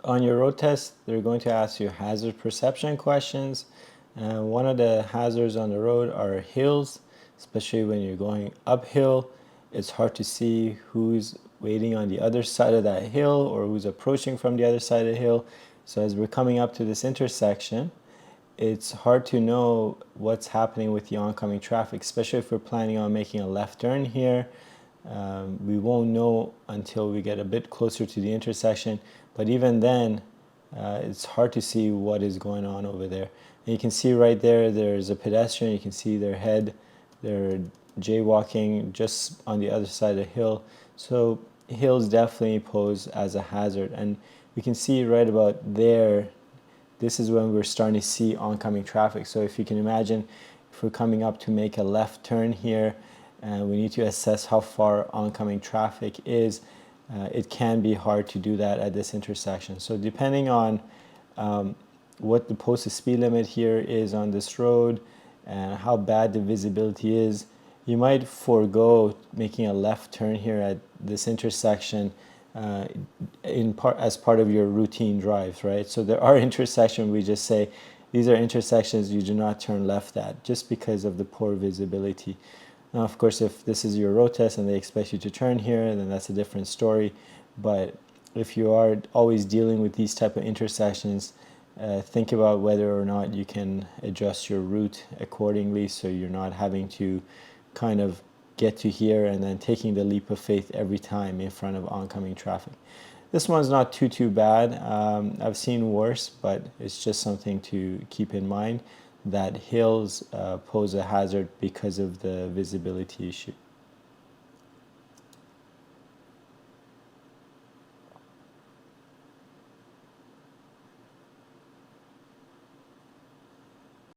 On your road test, they're going to ask you hazard perception questions. One of the hazards on the road are hills, especially when you're going uphill. It's hard to see who's waiting on the other side of that hill or who's approaching from the other side of the hill. So as we're coming up to this intersection, it's hard to know what's happening with the oncoming traffic, especially if we're planning on making a left turn here. We won't know until we get a bit closer to the intersection, but even then, it's hard to see what is going on over there. And you can see right there, there's a pedestrian. You can see their head. They're jaywalking just on the other side of the hill. So hills definitely pose as a hazard. And we can see right about there, this is when we're starting to see oncoming traffic. So if you can imagine, if we're coming up to make a left turn here, and we need to assess how far oncoming traffic is, it can be hard to do that at this intersection. So depending on what the posted speed limit here is on this road and how bad the visibility is, you might forego making a left turn here at this intersection as part of your routine drives, right? So there are intersections we just say these are intersections you do not turn left at just because of the poor visibility. Now, of course, if this is your road test and they expect you to turn here, then that's a different story. But if you are always dealing with these type of intersections, think about whether or not you can adjust your route accordingly so you're not having to kind of get to here and then taking the leap of faith every time in front of oncoming traffic. This one's not too bad. I've seen worse, but it's just something to keep in mind that hills pose a hazard because of the visibility issue.